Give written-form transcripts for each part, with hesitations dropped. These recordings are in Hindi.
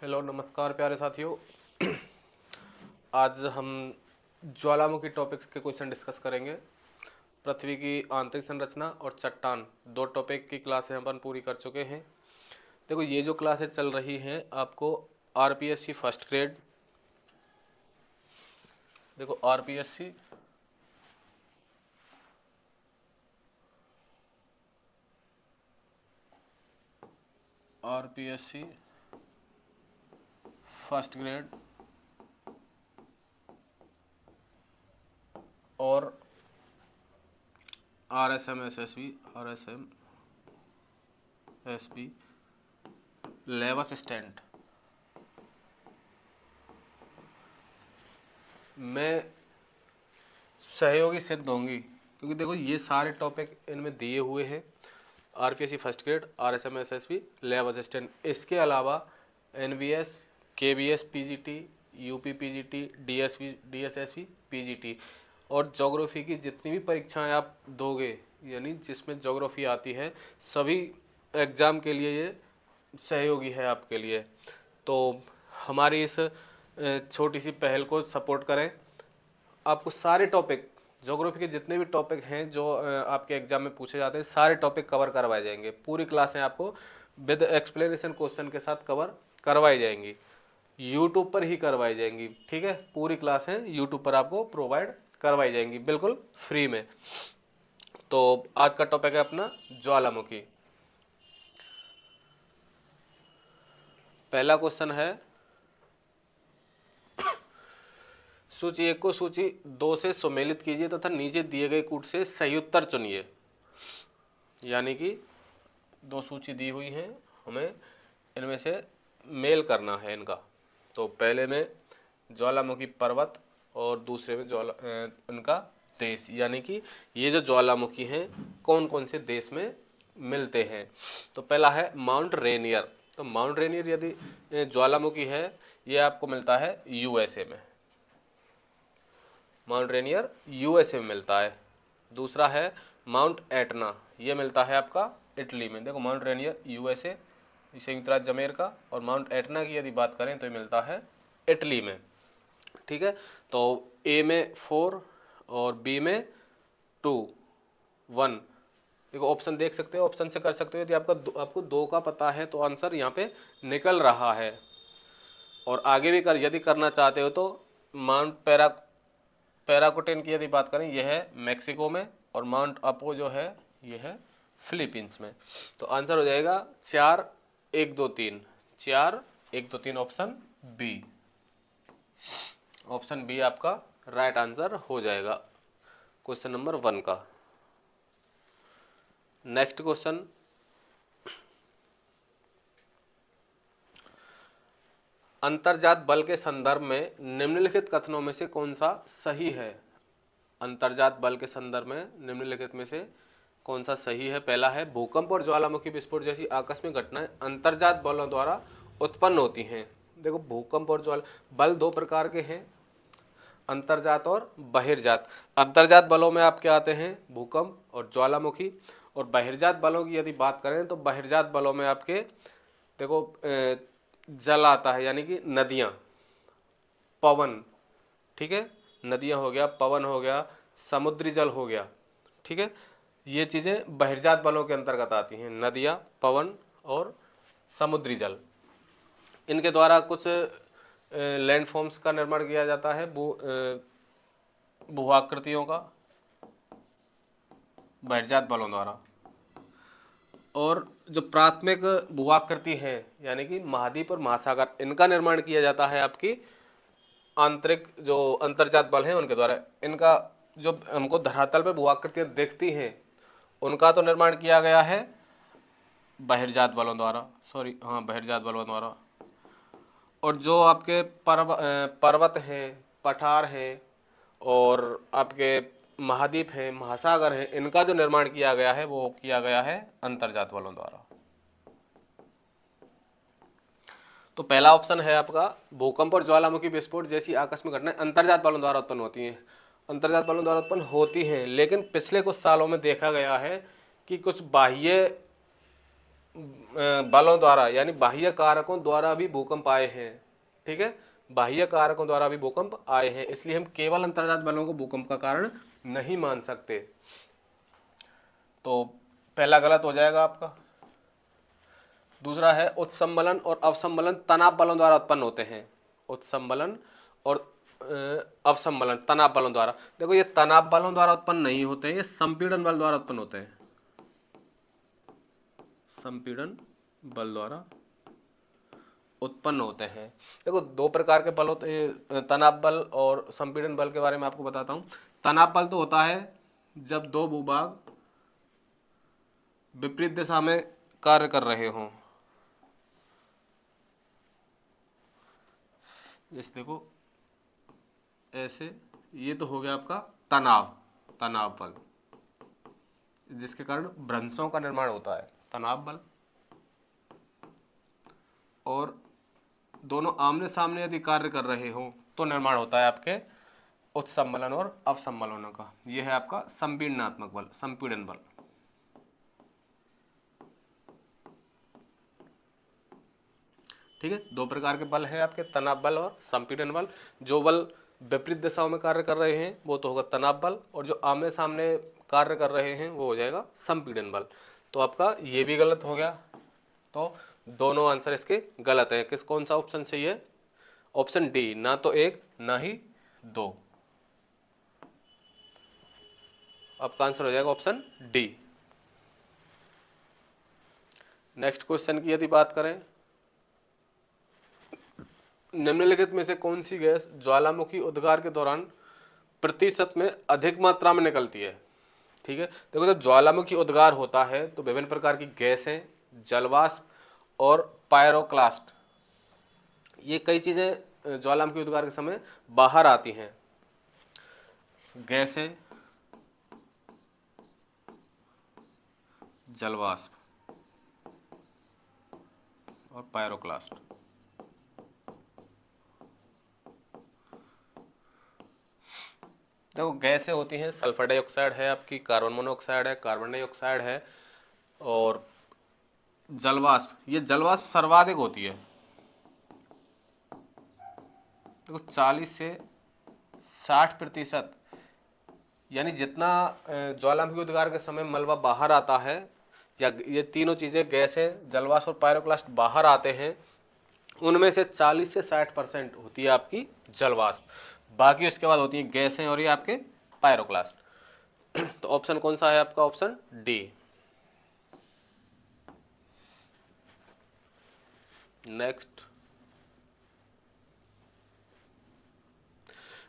हेलो नमस्कार प्यारे साथियों। आज हम ज्वालामुखी टॉपिक्स के क्वेश्चन डिस्कस करेंगे। पृथ्वी की आंतरिक संरचना और चट्टान, दो टॉपिक की क्लासें अपन पूरी कर चुके हैं। देखो, ये जो क्लासें चल रही हैं आपको आरपीएससी फर्स्ट ग्रेड, देखो आरपीएससी आरपीएससी फर्स्ट ग्रेड और आरएसएम एसएसबी लैब असिस्टेंट में सहयोगी सिद्ध होंगी, क्योंकि देखो ये सारे टॉपिक इनमें दिए हुए हैं। RPSC first grade, RSM SSB, lab assistant, इसके अलावा NVS, KVS PGT, UP PGT, DSV DSSV PGT और ज्योग्राफी की जितनी भी परीक्षाएं आप दोगे, यानी जिसमें ज्योग्राफी आती है, सभी एग्ज़ाम के लिए ये सहयोगी है आपके लिए। तो हमारी इस छोटी सी पहल को सपोर्ट करें। आपको सारे टॉपिक, ज्योग्राफी के जितने भी टॉपिक हैं जो आपके एग्जाम में पूछे जाते हैं, सारे टॉपिक कवर करवाए जाएंगे। पूरी क्लासें आपको विद एक्सप्लेनेशन क्वेश्चन के साथ कवर करवाई जाएंगी, यूट्यूब पर ही करवाई जाएंगी। ठीक है, पूरी क्लासें यूट्यूब पर आपको प्रोवाइड करवाई जाएंगी बिल्कुल फ्री में। तो आज का टॉपिक है अपना ज्वालामुखी। पहला क्वेश्चन है, सूची 1 को सूची 2 से सुमेलित कीजिए तथा नीचे दिए गए कूट से सही उत्तर चुनिए। यानी कि दो सूची दी हुई है, हमें इनमें से मेल करना है इनका। तो पहले में ज्वालामुखी पर्वत और दूसरे में इनका देश, यानी कि ये जो ज्वालामुखी हैं कौन कौन से देश में मिलते हैं। तो पहला है माउंट रेनियर। तो माउंट रेनियर यदि ज्वालामुखी है, ये आपको मिलता है यूएसए में। माउंट रेनियर यूएसए में मिलता है। दूसरा है माउंट एटना, ये मिलता है आपका इटली में। देखो, माउंट रेनियर यूएसए, संयुक्त राज्य अमेरिका, और माउंट एटना की यदि बात करें तो ये मिलता है इटली में। ठीक है, तो ए में 4 और बी में 2, 1। देखो ऑप्शन देख सकते हो, ऑप्शन से कर सकते हो। यदि आपको 2 का पता है तो आंसर यहाँ पे निकल रहा है। और आगे भी यदि करना चाहते हो तो माउंट पैराकोटेन की यदि बात करें, यह है मैक्सिको में, और माउंट अपो जो है यह है फिलीपींस में। तो आंसर हो जाएगा 4 1 2 3, 4 1 2 3, ऑप्शन बी। ऑप्शन बी आपका राइट आंसर हो जाएगा क्वेश्चन नंबर 1 का। नेक्स्ट क्वेश्चन, अंतर्जात बल के संदर्भ में निम्नलिखित कथनों में से कौन सा सही है। अंतर्जात बल के संदर्भ में निम्नलिखित में से कौन सा सही है। पहला है, भूकंप और ज्वालामुखी विस्फोट जैसी आकस्मिक घटनाएं अंतर्जात बलों द्वारा उत्पन्न होती हैं। देखो, भूकंप और बल दो प्रकार के हैं, अंतर्जात और बहिर्जात। अंतर्जात बलों में आपके आते हैं भूकंप और ज्वालामुखी। और बहिर्जात बलों की यदि बात करें तो बहिर्जात बलों में आपके देखो जल आता है, यानी कि नदियाँ, पवन। ठीक है, नदियाँ हो गया, पवन हो गया, समुद्री जल हो गया। ठीक है, ये चीज़ें बहिर्जात बलों के अंतर्गत आती हैं, नदियाँ, पवन और समुद्री जल। इनके द्वारा कुछ लैंडफॉर्म्स का निर्माण किया जाता है, भूआकृतियों का, बहिर्जात बलों द्वारा। और जो प्राथमिक भूआकृति है, यानी कि महाद्वीप और महासागर, इनका निर्माण किया जाता है आपकी आंतरिक जो अंतर्जात बल हैं उनके द्वारा। इनका जो हमको धरातल पर भूआकृतियाँ दिखती हैं, उनका तो निर्माण किया गया है बहिर्जात बलों द्वारा, बहिर्जात बलों द्वारा। और जो आपके पर्वत हैं, पठार हैं, और आपके महाद्वीप हैं, महासागर हैं, इनका जो निर्माण किया गया है वो किया गया है अंतर्जात बलों द्वारा। तो पहला ऑप्शन है आपका, भूकंप और ज्वालामुखी विस्फोट जैसी आकस्मिक घटनाएं अंतर्जात बलों द्वारा उत्पन्न होती हैं। अंतर्जात बलों द्वारा उत्पन्न होती हैं, लेकिन पिछले कुछ सालों में देखा गया है कि कुछ बाह्य बलों द्वारा यानी बाह्य कारकों द्वारा भी भूकंप आए हैं। ठीक है, बाह्य कारकों द्वारा भी भूकंप आए हैं, इसलिए हम केवल अंतर्जात बलों को भूकंप का कारण नहीं मान सकते। तो पहला गलत हो जाएगा आपका। दूसरा है उत्संबलन और अवसंबलन तनाव बलों द्वारा उत्पन्न होते हैं। उत्संबलन और अवसंबलन तनाव बलों द्वारा, देखो ये तनाव बलों द्वारा उत्पन्न नहीं होते हैं, ये संपीड़न बल द्वारा उत्पन्न होते हैं। संपीड़न बल द्वारा उत्पन्न होते हैं। देखो दो प्रकार के बल होते हैं, तनाव बल और संपीड़न बल के बारे में आपको बताता हूँ। तनाव बल तो होता है जब दो भूभाग विपरीत दिशा में कार्य कर रहे हों। जैसे देखो ऐसे, ये तो हो गया आपका तनाव बल, जिसके कारण भ्रंशों का निर्माण होता है, तनाव बल। और दोनों आमने सामने यदि कार्य कर रहे हो तो निर्माण होता है आपके उत्संबलन और अवसंबलनों का। यह है आपका संपीड़नात्मक बल, संपीड़न बल। ठीक है, दो प्रकार के बल है आपके, तनाव बल और संपीड़न बल। जो बल विपरीत दिशाओं में कार्य कर रहे हैं वो तो होगा तनाव बल, और जो आमने सामने कार्य कर रहे हैं वो हो जाएगा संपीड़न बल। तो आपका ये भी गलत हो गया। तो दोनों आंसर इसके गलत है। कौन सा ऑप्शन सही है? ऑप्शन डी, ना तो एक ना ही दो। आपका आंसर हो जाएगा ऑप्शन डी। नेक्स्ट क्वेश्चन की यदि बात करें, निम्नलिखित में से कौन सी गैस ज्वालामुखी उद्गार के दौरान प्रतिशत में अधिक मात्रा में निकलती है? ठीक है, देखो जब ज्वालामुखी उद्गार होता है तो विभिन्न प्रकार की गैसें, जलवाष्प और पायरोक्लास्ट, ये कई चीजें ज्वालामुखी उद्गार के समय बाहर आती हैं। गैसें, जलवाष्प और पायरोक्लास्ट। देखो गैसें होती हैं, सल्फर डाइऑक्साइड है आपकी, कार्बन मोनोऑक्साइड है, कार्बन डाइऑक्साइड है, और जलवाष्प, ये जलवाष्प सर्वाधिक होती है। देखो 40 से 60%, यानी जितना ज्वालामुखी उद्गार के समय मलबा बाहर आता है, या ये तीनों चीज़ें गैसें, जलवाष्प और पायरोक्लास्ट बाहर आते हैं, उनमें से 40 से 60% होती है आपकी जलवाष्प, बाकी उसके बाद होती है गैसें और ये आपके पायरोक्लास्ट। तो ऑप्शन कौन सा है आपका? Option D. नेक्स्ट,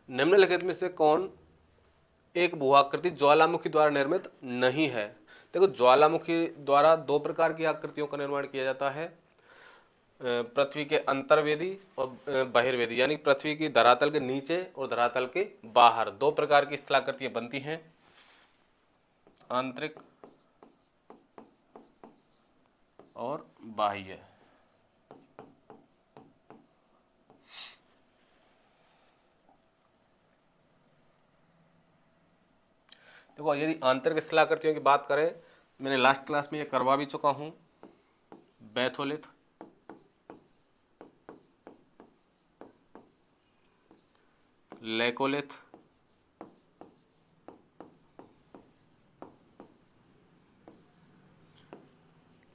निम्नलिखित में से कौन एक भूआकृति ज्वालामुखी द्वारा निर्मित नहीं है? देखो ज्वालामुखी द्वारा दो प्रकार की आकृतियों का निर्माण किया जाता है, पृथ्वी के अंतर्वेदी और बहिर्वेदी, यानी पृथ्वी की धरातल के नीचे और धरातल के बाहर दो प्रकार की स्थलाकृतियां बनती हैं, आंतरिक और बाह्य। देखो यदि आंतरिक स्थलाकृतियों की बात करें, मैंने लास्ट क्लास में ये करवा भी चुका हूं, बैथोलिथ, लेकोलिथ,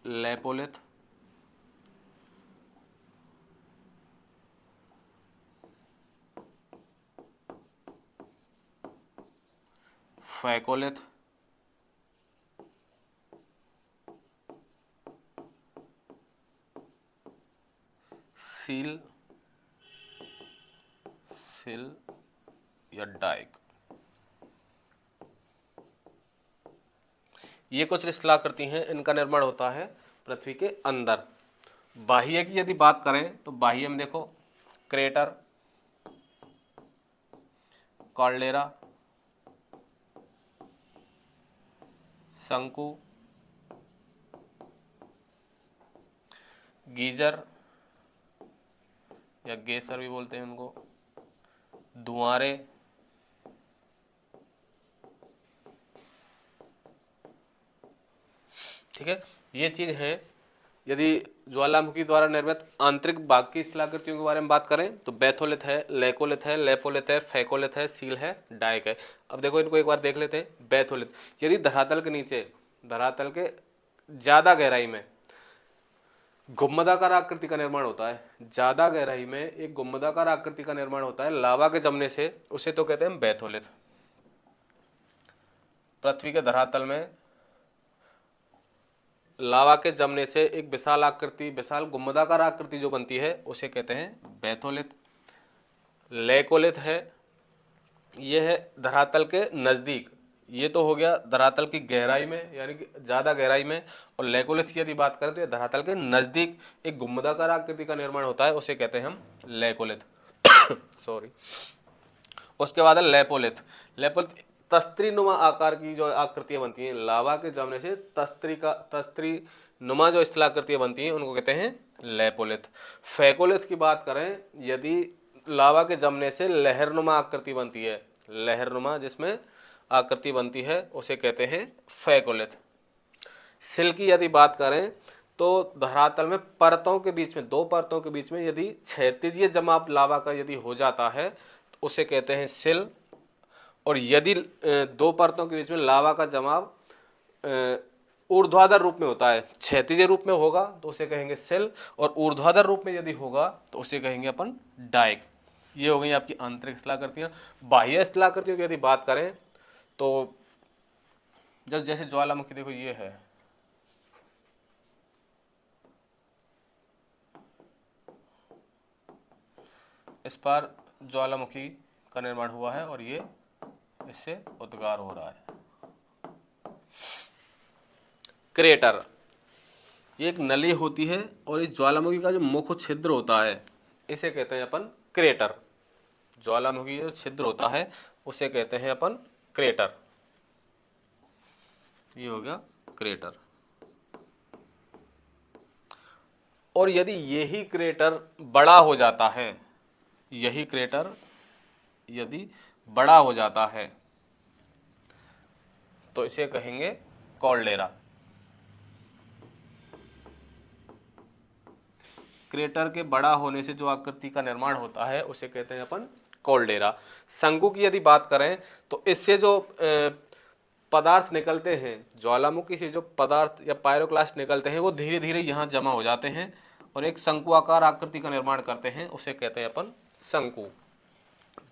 लेपोलिथ, फैकोलिथ, सील, सिल या डाइक। ये कुछ स्थलाकृति हैं, इनका निर्माण होता है पृथ्वी के अंदर। बाह्य की यदि बात करें तो बाह्य में देखो क्रेटर, कॉल्डेरा, शंकु, गीजर या गेसर भी बोलते हैं उनको, दुआरे, ठीक है, ये चीज है यदि ज्वालामुखी द्वारा निर्मित आंतरिक भाग की स्थलाकृतियों के बारे में बात करें तो बैथोलिथ है, लेकोलिथ है, लेपोलिथ है, फेकोलिथ है, सील है, डाइक है। अब देखो इनको एक बार देख लेते हैं। बैथोलिथ, यदि धरातल के नीचे, धरातल के ज्यादा गहराई में गुम्बदाकार आकृति का निर्माण होता है, ज्यादा गहराई में एक गुम्बदाकार आकृति का निर्माण होता है लावा के जमने से, उसे तो कहते हैं बैथोलिथ। पृथ्वी के धरातल में लावा के जमने से एक विशाल आकृति, विशाल गुम्बदाकार आकृति जो बनती है उसे कहते हैं बैथोलिथ। लेकोलिथ है, यह है धरातल के नजदीक, ये तो हो गया धरातल की गहराई में यानी कि ज्यादा गहराई में। और लेकोलिथ की यदि बात करें तो ये धरातल के नजदीक एक गुम्बदाकार आकृति का निर्माण होता है, उसे कहते हैं हम लेकोलिथ। सॉरी। उसके बाद है लेपोलिथ। लेपोलिथ तस्त्री नुमा आकार की जो आकृतियां बनती हैं लावा के जमने से, तस्त्री नुमा जो स्थलाकृतियां बनती हैं उनको कहते हैं लेपोलिथ। फेकोलिथ की बात करें, यदि लावा के जमने से लहरनुमा आकृति बनती है, लहरनुमा जिसमें आकृति बनती है उसे कहते हैं फेकोलिथ। सिल की यदि बात करें तो धरातल में परतों के बीच में, दो परतों के बीच में यदि क्षैतिजीय जमाव लावा का यदि हो जाता है तो उसे कहते हैं सिल। और यदि दो परतों के बीच में लावा का जमाव ऊर्ध्वाधर रूप में होता है, क्षैतिज रूप में होगा तो उसे कहेंगे सिल, और ऊर्ध्वाधर रूप में यदि होगा तो उसे कहेंगे अपन डाइक। ये हो गई आपकी आंतरिक स्थलाकृतियां। बाह्य स्थलाकृतियों की यदि बात करें तो जब जैसे ज्वालामुखी देखो ये है, इस पर ज्वालामुखी का निर्माण हुआ है और ये इससे उद्गार हो रहा है। क्रेटर, ये एक नली होती है और इस ज्वालामुखी का जो मुख्य छिद्र होता है इसे कहते हैं अपन क्रेटर। ज्वालामुखी जो छिद्र होता है उसे कहते हैं अपन क्रेटर। ये हो गया क्रेटर। और यदि यही क्रेटर बड़ा हो जाता है, यही क्रेटर यदि बड़ा हो जाता है तो इसे कहेंगे कॉल्डेरा। क्रेटर के बड़ा होने से जो आकृति का निर्माण होता है उसे कहते हैं अपन कॉल्डेरा। शंकु की यदि बात करें तो इससे जो पदार्थ निकलते हैं, ज्वालामुखी से जो पदार्थ या पायरोक्लास्ट निकलते हैं वो धीरे धीरे यहाँ जमा हो जाते हैं और एक शंकुआकार आकृति का निर्माण करते हैं, उसे कहते हैं अपन शंकु।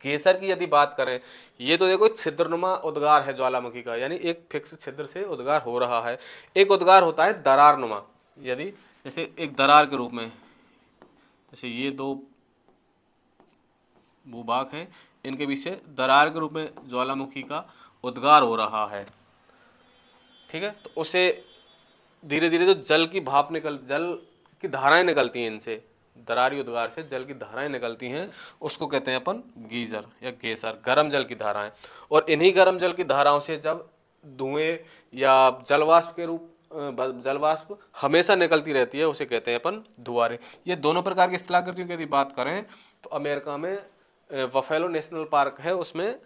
गेसर की यदि बात करें, ये तो देखो छिद्रनुमा उद्गार है ज्वालामुखी का, यानी एक फिक्स छिद्र से उद्गार हो रहा है। एक उद्गार होता है दरारनुमा, यदि जैसे एक दरार के रूप में, जैसे ये दो भूभाग हैं इनके बीच से दरार के रूप में ज्वालामुखी का उद्गार हो रहा है, ठीक है। तो उसे धीरे धीरे जो जल की भाप जल की धाराएं निकलती हैं, इनसे दरारी उद्गार से जल की धाराएं निकलती हैं, उसको कहते हैं अपन गीजर या गेसर, गर्म जल की धाराएं। और इन्हीं गर्म जल की धाराओं से जब धुएं या जलवाष्प के रूप जलवाष्प हमेशा निकलती रहती है उसे कहते हैं अपन धुआरे। ये दोनों प्रकार की स्थलाकृतियों की यदि बात करें तो अमेरिका में बफेलो नेशनल पार्क है, उसमें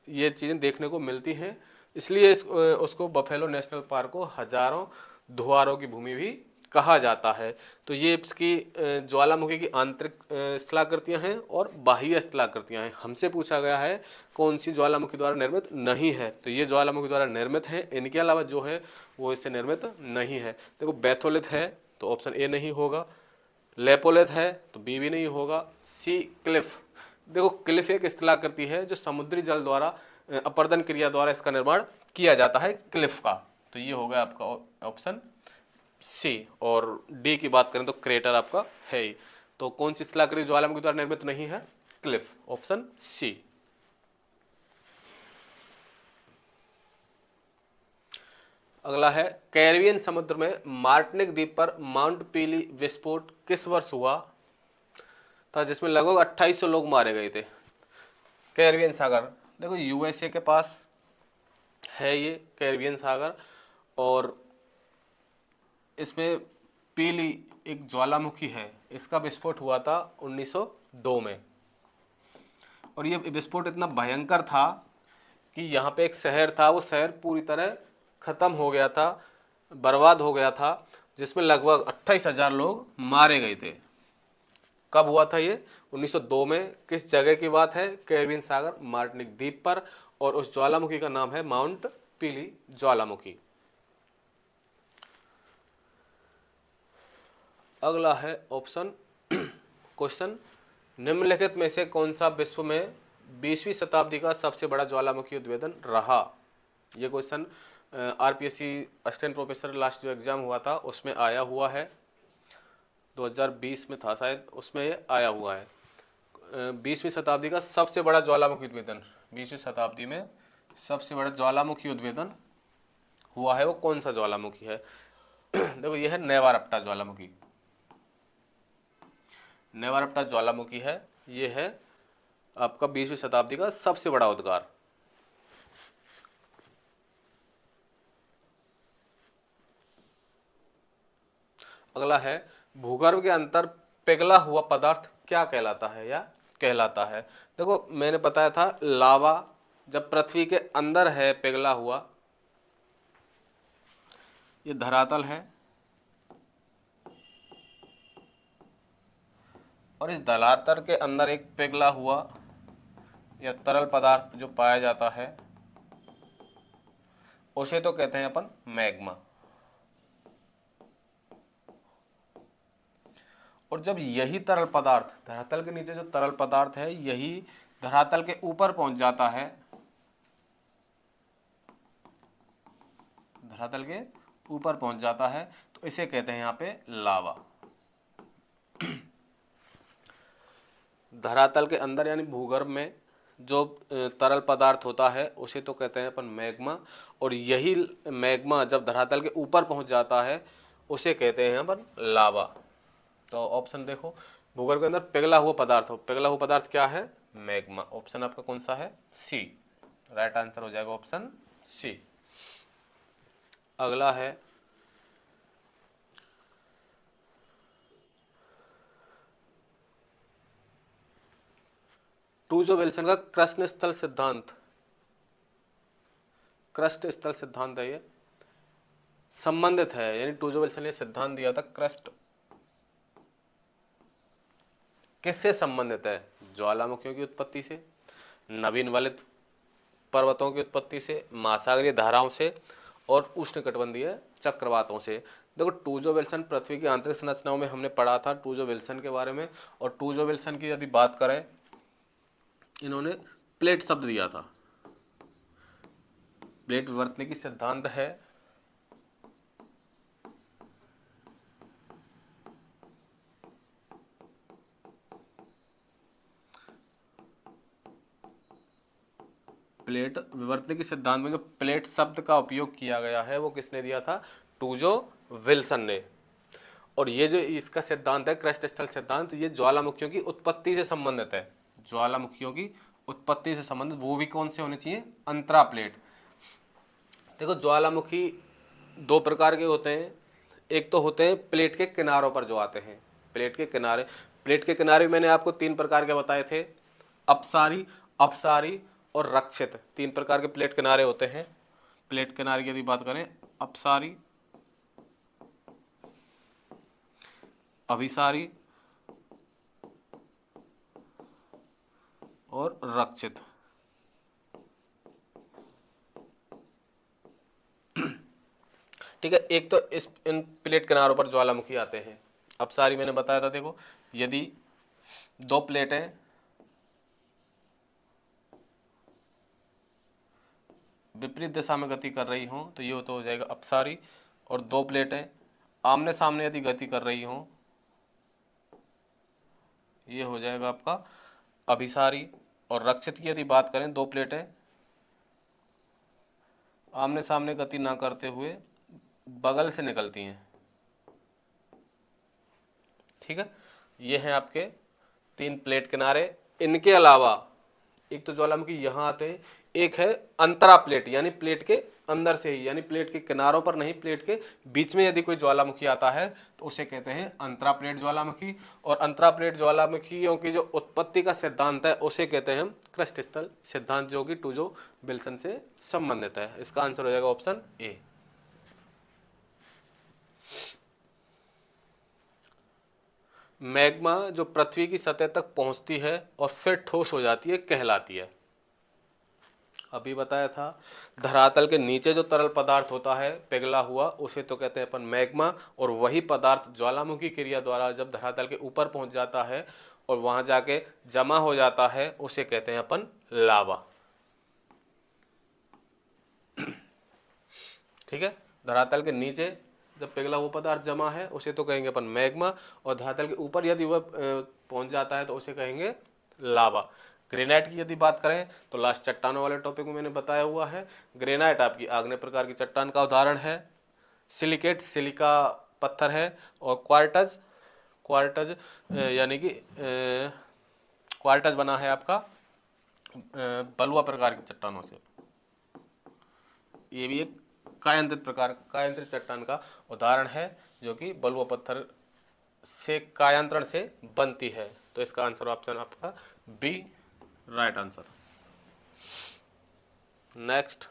ये चीज़ें देखने को मिलती हैं, इसलिए उसको बफेलो नेशनल पार्क को हजारों धुआरों की भूमि भी कहा जाता है। तो ये इसकी ज्वालामुखी की आंतरिक स्थलाकृतियां हैं और बाह्य स्थलाकृतियां हैं। हमसे पूछा गया है कौन सी ज्वालामुखी द्वारा निर्मित नहीं है, तो ये ज्वालामुखी द्वारा निर्मित है, इनके अलावा जो है वो इससे निर्मित नहीं है। देखो बैथोलिथ है तो ऑप्शन ए नहीं होगा, लेपोलिथ है तो बी भी नहीं होगा, सी क्लिफ। देखो क्लिफ एक स्थलाकृति है जो समुद्री जल द्वारा अपर्दन क्रिया द्वारा इसका निर्माण किया जाता है क्लिफ का, तो ये होगा आपका ऑप्शन सी। और डी की बात करें तो क्रेटर आपका है ही। तो कौन सी स्थलाकृति ज्वालामुखी द्वारा निर्मित नहीं है? Cliff, option C. अगला है कैरिबियन समुद्र में मार्टिनिक द्वीप पर माउंट पीली विस्फोट किस वर्ष हुआ था जिसमें लगभग 2800 लोग मारे गए थे? कैरिबियन सागर, देखो यूएसए के पास है ये कैरिबियन सागर, और इसमें पीली एक ज्वालामुखी है, इसका विस्फोट हुआ था 1902 में। और ये विस्फोट इतना भयंकर था कि यहाँ पे एक शहर था, वो शहर पूरी तरह ख़त्म हो गया था, बर्बाद हो गया था। जिसमें लगभग 28,000 लोग मारे गए थे। कब हुआ था ये? 1902 में। किस जगह की बात है? कैरिबियन सागर मार्टिनिक द्वीप पर, और उस ज्वालामुखी का नाम है माउंट पीली ज्वालामुखी। अगला है ऑप्शन क्वेश्चन, निम्नलिखित में से कौन सा विश्व में 20वीं शताब्दी का सबसे बड़ा ज्वालामुखी उद्भेदन रहा? ये question RPSC assistant professor last जो एग्जाम हुआ था उसमें आया हुआ है, 2020 में था शायद, उसमें ये आया हुआ है। 20वीं शताब्दी का सबसे बड़ा ज्वालामुखी उद्भेदन, 20वीं शताब्दी में सबसे बड़ा ज्वालामुखी उद्भेदन हुआ है, वो कौन सा ज्वालामुखी है? देखो ये है नेवारपटा ज्वालामुखी। नेवारपटा ज्वालामुखी है, ये है आपका 20वीं शताब्दी का सबसे बड़ा उद्गार। अगला है, भूगर्भ के अंदर पिघला हुआ पदार्थ क्या कहलाता है या कहलाता है? देखो मैंने बताया था लावा जब पृथ्वी के अंदर है पिघला हुआ, ये धरातल है, और इस धरातल के अंदर एक पिघला हुआ या तरल पदार्थ जो पाया जाता है उसे तो कहते हैं अपन मैग्मा। और जब यही तरल पदार्थ धरातल के नीचे जो तरल पदार्थ है यही धरातल के ऊपर पहुंच जाता है, धरातल के ऊपर पहुंच जाता है, तो इसे कहते हैं यहाँ पे लावा। धरातल के अंदर यानी भूगर्भ में जो तरल पदार्थ होता है उसे तो कहते हैं अपन मैग्मा, और यही मैग्मा जब धरातल के ऊपर पहुंच जाता है उसे कहते हैं अपन लावा। तो ऑप्शन देखो, भूगर्भ के अंदर पिघला हुआ पदार्थ हो, पिघला हुआ पदार्थ क्या है? मैग्मा। ऑप्शन आपका कौन सा है? सी। राइट आंसर हो जाएगा ऑप्शन सी। अगला है, टूजो विल्सन का क्रस्ट स्थल सिद्धांत, क्रस्ट स्थल सिद्धांत है ये, संबंधित है, यानी टूजो विल्सन ने सिद्धांत दिया था क्रस्ट किससे संबंधित है? ज्वालामुखियों की उत्पत्ति से, नवीन वलित पर्वतों की उत्पत्ति से, महासागरीय धाराओं से, और उष्णकटिबंधीय चक्रवातों से। देखो टूजो विल्सन पृथ्वी की आंतरिक संरचनाओं में हमने पढ़ा था टूजो विल्सन के बारे में, और टूजो विल्सन की यदि बात करें, इन्होंने प्लेट शब्द दिया था, प्लेट विवर्तने की सिद्धांत है, प्लेट विवर्तने की सिद्धांत में जो प्लेट शब्द का उपयोग किया गया है वो किसने दिया था? टूजो विल्सन ने। और ये जो इसका सिद्धांत है क्रस्ट स्थल सिद्धांत, ये ज्वालामुखियों की उत्पत्ति से संबंधित है, ज्वालामुखियों की उत्पत्ति से संबंधित, वो भी कौन से होने चाहिए? अंतरा प्लेट। देखो ज्वालामुखी दो प्रकार के होते हैं, एक तो होते हैं प्लेट के किनारों पर जो आते हैं, प्लेट के किनारे, प्लेट के किनारे मैंने आपको 3 प्रकार के बताए थे, अपसारी, अपसारी और रक्षित, 3 प्रकार के प्लेट किनारे होते हैं। प्लेट किनारे की यदि बात करें, अपसारी, अभिसारी और रक्षित। ठीक है, एक तो इन प्लेट किनारों पर ज्वालामुखी आते हैं। अपसारी मैंने बताया था, देखो यदि 2 प्लेटें विपरीत दिशा में गति कर रही हों तो ये तो हो जाएगा अपसारी, और 2 प्लेटें आमने सामने यदि गति कर रही हों ये हो जाएगा आपका अभिसारी। और रक्षित की यदि बात करें, 2 प्लेटें आमने सामने गति ना करते हुए बगल से निकलती हैं। ठीक है, ये हैं आपके 3 प्लेट किनारे। इनके अलावा एक तो ज्वालामुखी यहाँ आते हैं, एक है अंतरा प्लेट, यानी प्लेट के अंदर से ही, यानी प्लेट के किनारों पर नहीं, प्लेट के बीच में यदि कोई ज्वालामुखी आता है तो उसे कहते हैं अंतरा प्लेट ज्वालामुखी। और अंतरा प्लेट ज्वालामुखियों की जो उत्पत्ति का सिद्धांत है उसे कहते हैं क्रस्ट स्थल सिद्धांत, जो कि टूजो विल्सन से संबंधित है। इसका आंसर हो जाएगा ऑप्शन ए। मैग्मा जो पृथ्वी की सतह तक पहुंचती है और फिर ठोस हो जाती है कहलाती है। अभी बताया था धरातल के नीचे जो तरल पदार्थ होता है पिघला हुआ उसे तो कहते हैं अपन मैग्मा, और वही पदार्थ ज्वालामुखी क्रिया द्वारा जब धरातल के ऊपर पहुंच जाता है और वहां जाके जमा हो जाता है उसे कहते हैं अपन लावा। ठीक है, धरातल के नीचे जब पिघला हुआ पदार्थ जमा है उसे तो कहेंगे अपन मैग्मा, और धरातल के ऊपर यदि वह पहुंच जाता है तो उसे कहेंगे लावा। ग्रेनाइट की यदि बात करें तो लास्ट चट्टानों वाले टॉपिक में मैंने बताया हुआ है, ग्रेनाइट आपकी आग्नेय प्रकार की चट्टान का उदाहरण है। सिलिकेट सिलिका पत्थर है, और क्वार्टज क्वार्टज यानी कि क्वार्टज बना है आपका बलुआ प्रकार की चट्टानों से। ये भी एक कायांतरित चट्टान का उदाहरण है जो कि बलुआ पत्थर से कायांतरण से बनती है। तो इसका आंसर ऑप्शन आपका बी राइट आंसर। नेक्स्ट,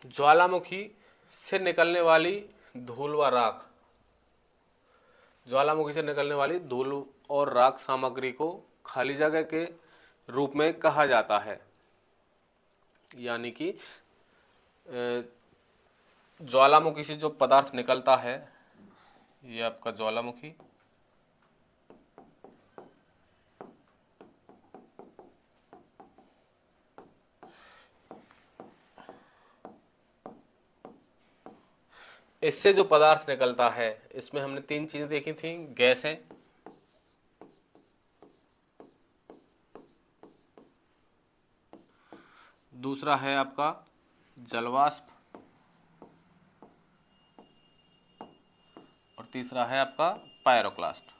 ज्वालामुखी से निकलने वाली धूल व राख, ज्वालामुखी से निकलने वाली धूल और राख सामग्री को खाली जगह के रूप में कहा जाता है। यानी कि ज्वालामुखी से जो पदार्थ निकलता है, ये आपका ज्वालामुखी, इससे जो पदार्थ निकलता है इसमें हमने तीन चीजें देखी थी, गैस है, दूसरा है आपका जलवाष्प, और तीसरा है आपका पायरोक्लास्ट।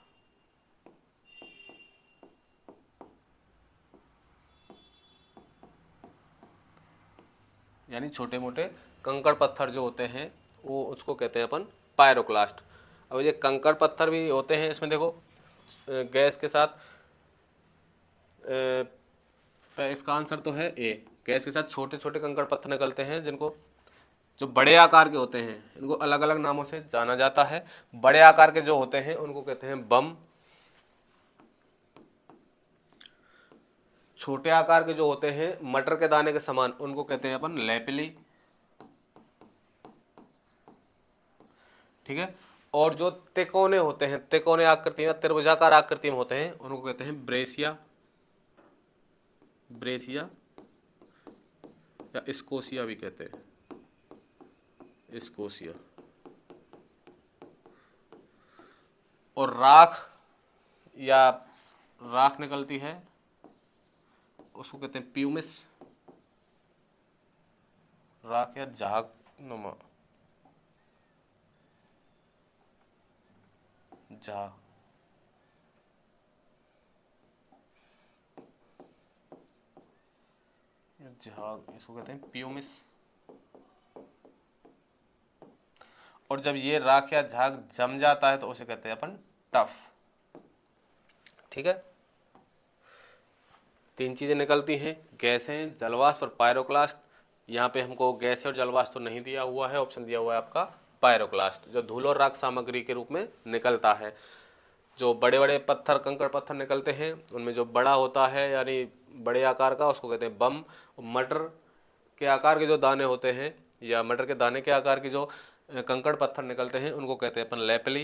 यानी छोटे मोटे कंकड़ पत्थर जो होते हैं वो उसको कहते हैं अपन पायरोक्लास्ट। अब ये कंकड़ पत्थर भी होते हैं, इसमें देखो गैस के साथ इसका आंसर तो है ए, गैस के साथ छोटे छोटे कंकड़ पत्थर निकलते हैं जिनको जो बड़े आकार के होते हैं इनको अलग अलग नामों से जाना जाता है। बड़े आकार के जो होते हैं उनको कहते हैं बम, छोटे आकार के जो होते हैं मटर के दाने के समान उनको कहते हैं अपन लैपिली। ठीक है, और जो तिकोने होते हैं, तिकोने आकृति में त्रिभुजाकार आकृति में होते हैं उनको कहते हैं ब्रेसिया, ब्रेसिया या स्कोसिया भी कहते हैं, स्कोसिया। और राख निकलती है उसको कहते हैं प्यूमिस, राख या झाग नुमा, झाग, इसको कहते हैं प्यूमिस। और जब ये राख या झाग जम जाता है तो उसे कहते हैं अपन टफ। ठीक है, तीन चीजें निकलती हैं, गैस है, जलवाष्प और पायरोक्लास्ट। यहाँ पे हमको गैस और जलवाष्प तो नहीं दिया हुआ है, ऑप्शन दिया हुआ है आपका पायरोक्लास्ट, जो धूल और राख सामग्री के रूप में निकलता है। जो बड़े बड़े पत्थर कंकड़ पत्थर निकलते हैं उनमें जो बड़ा होता है यानी बड़े आकार का उसको कहते हैं बम। मटर के आकार के जो दाने होते हैं या मटर के दाने के आकार की जो कंकड़ पत्थर निकलते हैं उनको कहते हैं अपन लैपली।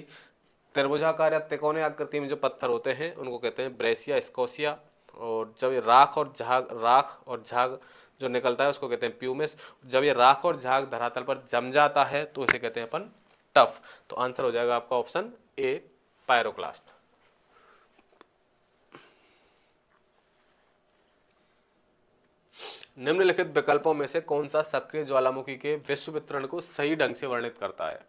त्रिभुजाकार या तिकोने आकृति में जो पत्थर होते हैं उनको कहते हैं ब्रेसिया, स्कोसिया। और जब ये राख और झाग जो निकलता है उसको कहते हैं प्यूमिस। जब ये राख और झाग धरातल पर जम जाता है तो उसे कहते हैं अपन टफ। तो आंसर हो जाएगा आपका ऑप्शन ए पायरोक्लास्ट। निम्नलिखित विकल्पों में से कौन सा सक्रिय ज्वालामुखी के विश्व वितरण को सही ढंग से वर्णित करता है?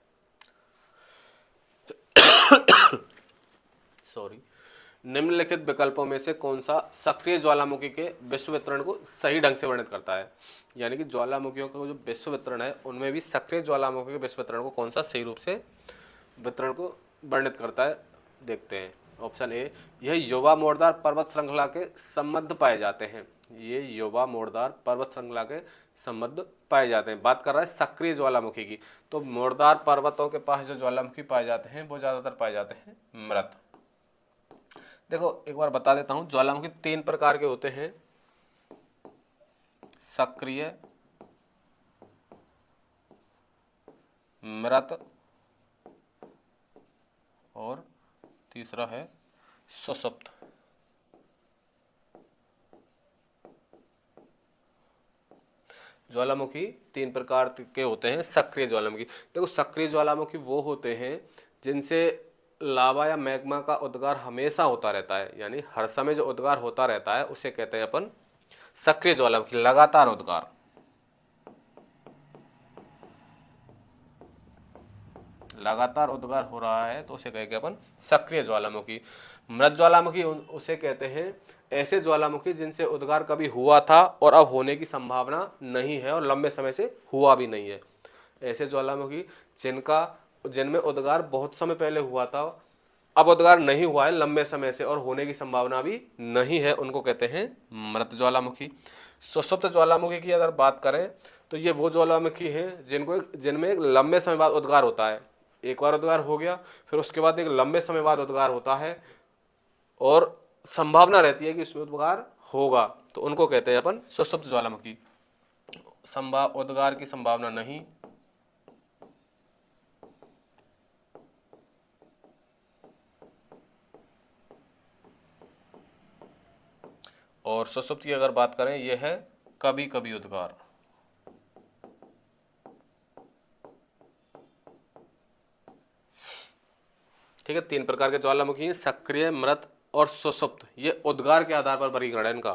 सॉरी, निम्नलिखित विकल्पों में से कौन सा सक्रिय ज्वालामुखी के विश्व वितरण को सही ढंग से वर्णित करता है? यानी कि ज्वालामुखियों का जो विश्व वितरण है उनमें भी सक्रिय ज्वालामुखी के विश्व वितरण को कौन सा सही रूप से वितरण को वर्णित करता है, देखते हैं। ऑप्शन ए, यह युवा मोड़दार पर्वत श्रृंखला के संबद्ध पाए जाते हैं। ये युवा मोड़दार पर्वत श्रृंखला के संबद्ध पाए जाते हैं। बात कर रहा है सक्रिय ज्वालामुखी की, तो मोड़दार पर्वतों के पास जो ज्वालामुखी पाए जाते हैं वो ज़्यादातर पाए जाते हैं मृत। देखो एक बार बता देता हूँ, ज्वालामुखी 3 प्रकार के होते हैं, सक्रिय, मृत और तीसरा है सुषुप्त। ज्वालामुखी 3 प्रकार के होते हैं। सक्रिय ज्वालामुखी, देखो सक्रिय ज्वालामुखी वो होते हैं जिनसे लावा या मैग्मा का उद्गार हमेशा होता रहता है, यानी हर समय जो उद्गार होता रहता है उसे कहते हैं अपन सक्रिय ज्वालामुखी, लगातार उद्गार। लगातार उद्गार हो रहा है तो उसे कहेंगे अपन सक्रिय ज्वालामुखी। मृत ज्वालामुखी उसे कहते हैं ऐसे ज्वालामुखी जिनसे उद्गार कभी हुआ था और अब होने की संभावना नहीं है और लंबे समय से हुआ भी नहीं है। ऐसे ज्वालामुखी जिनमें उद्गार बहुत समय पहले हुआ था, अब उद्गार नहीं हुआ है लंबे समय से और होने की संभावना भी नहीं है, उनको कहते हैं मृत ज्वालामुखी। सुषुप्त ज्वालामुखी की अगर बात करें तो ये वो ज्वालामुखी हैं जिनमें एक लंबे समय बाद उद्गार होता है। एक बार उद्गार हो गया, फिर उसके बाद एक लंबे समय बाद उद्गार होता है और संभावना रहती है कि इसमें उद्गार होगा, तो उनको कहते हैं अपन सुषुप्त ज्वालामुखी। उद्गार की संभावना नहीं, और सुषुप्त की अगर बात करें यह है कभी कभी उद्गार। ठीक है, 3 प्रकार के ज्वालामुखी हैं, सक्रिय, मृत और सुषुप्त। ये उद्गार के आधार पर वर्गीकरण है इनका,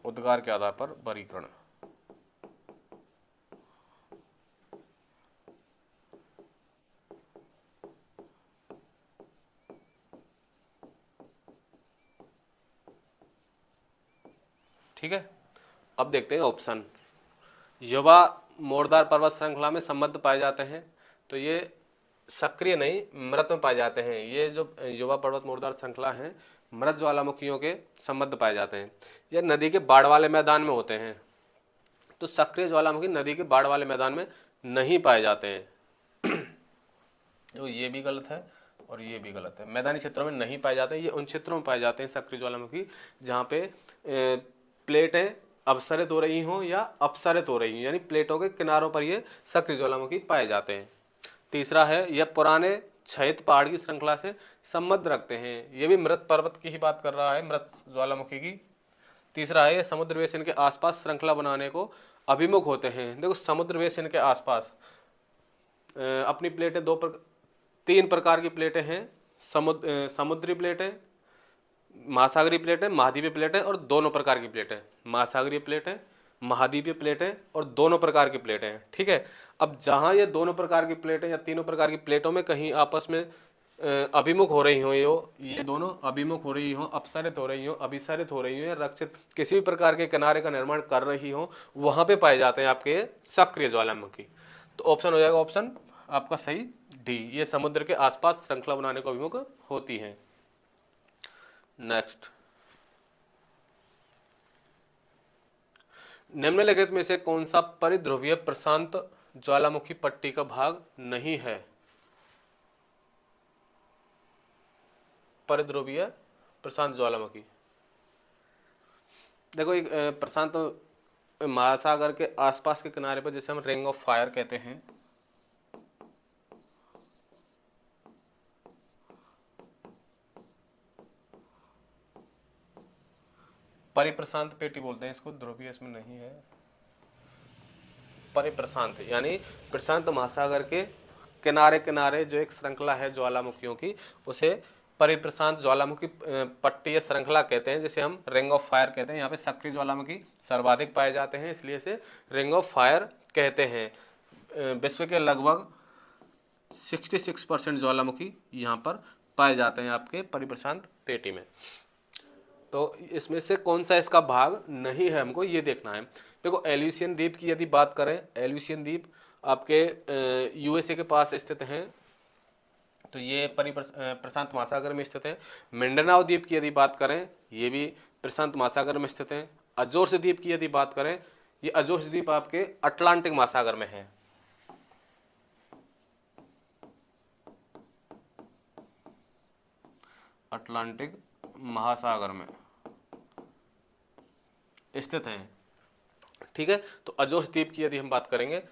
उद्गार के आधार पर वर्गीकरण। ठीक है, अब देखते हैं ऑप्शन। युवा मोड़दार पर्वत श्रृंखला में संबद्ध पाए जाते हैं, तो ये सक्रिय नहीं मृत में पाए जाते हैं। ये जो युवा पर्वत मोड़दार श्रृंखला है मृत ज्वालामुखियों के संबद्ध पाए जाते हैं। ये नदी के बाढ़ वाले मैदान में होते हैं, तो सक्रिय ज्वालामुखी नदी के बाढ़ वाले मैदान में नहीं पाए जाते हैं। तो ये भी गलत है और ये भी गलत है, मैदानी क्षेत्रों में नहीं पाए जाते हैं। ये उन क्षेत्रों में पाए जाते हैं सक्रिय ज्वालामुखी जहाँ पे प्लेटें अपसरित हो रही हों या अपसरित हो रही हों, यानी प्लेटों के किनारों पर ये सक्रिय ज्वालामुखी पाए जाते हैं। तीसरा है यह पुराने क्षयित पहाड़ की श्रृंखला से संबंध रखते हैं, ये भी मृत पर्वत की ही बात कर रहा है, मृत ज्वालामुखी की। तीसरा है यह समुद्र बेसिन के आसपास श्रृंखला बनाने को अभिमुख होते हैं। देखो समुद्र बेसिन के आसपास अपनी प्लेटें 3 प्रकार की प्लेटें हैं, समुद्री प्लेटें, महासागरीय प्लेटें, महाद्वीपीय प्लेटें और दोनों प्रकार की प्लेटें। महासागरीय प्लेटें, महाद्वीपीय प्लेटें और दोनों प्रकार की प्लेटें। ठीक है, अब जहाँ ये दोनों प्रकार की प्लेटें या तीनों प्रकार की प्लेटों में कहीं आपस में अभिमुख हो रही हो, ये दोनों अभिमुख हो रही हो, अपसरित हो रही हो, अभिसरित हो रही हो या रक्षित किसी भी प्रकार के किनारे का निर्माण कर रही हो, वहाँ पे पाए जाते हैं आपके सक्रिय ज्वालामुखी। तो ऑप्शन हो जाएगा ऑप्शन आपका सही डी, ये समुद्र के आसपास श्रृंखला बनाने को अभिमुख होती हैं। नेक्स्ट, निम्नलिखित में से कौन सा परिध्रुवीय प्रशांत ज्वालामुखी पट्टी का भाग नहीं है? परिध्रुवीय प्रशांत ज्वालामुखी, देखो एक प्रशांत महासागर के आसपास के किनारे पर जिसे हम रिंग ऑफ फायर कहते हैं, परिप्रशांत पेटी बोलते हैं इसको, ध्रुवीय इसमें नहीं है। परिप्रशांत यानी प्रशांत महासागर के किनारे किनारे जो एक श्रृंखला है ज्वालामुखियों की, उसे परिप्रशांत ज्वालामुखी पट्टी या श्रृंखला कहते हैं, जिसे हम रिंग ऑफ फायर कहते हैं। यहाँ पे सक्रिय ज्वालामुखी सर्वाधिक पाए जाते हैं, इसलिए इसे रिंग ऑफ फायर कहते हैं। विश्व के लगभग 66% ज्वालामुखी यहाँ पर पाए जाते हैं आपके परिप्रशांत पेटी में। तो इसमें से कौन सा इसका भाग नहीं है, हमको ये देखना है। देखो एल्यूसियन द्वीप की यदि बात करें, एल्यूसियन द्वीप आपके यूएसए के पास स्थित हैं, तो ये प्रशांत महासागर में स्थित है। मिंडनाओ द्वीप की यदि बात करें, ये भी प्रशांत महासागर में स्थित है। अजोर्स द्वीप की यदि बात करें, ये अजोर्स द्वीप आपके अटलांटिक महासागर में है। अटलांटिक महासागर में स्थित है। ठीक है, तो अजोर्स द्वीप की यदि हम बात करेंगे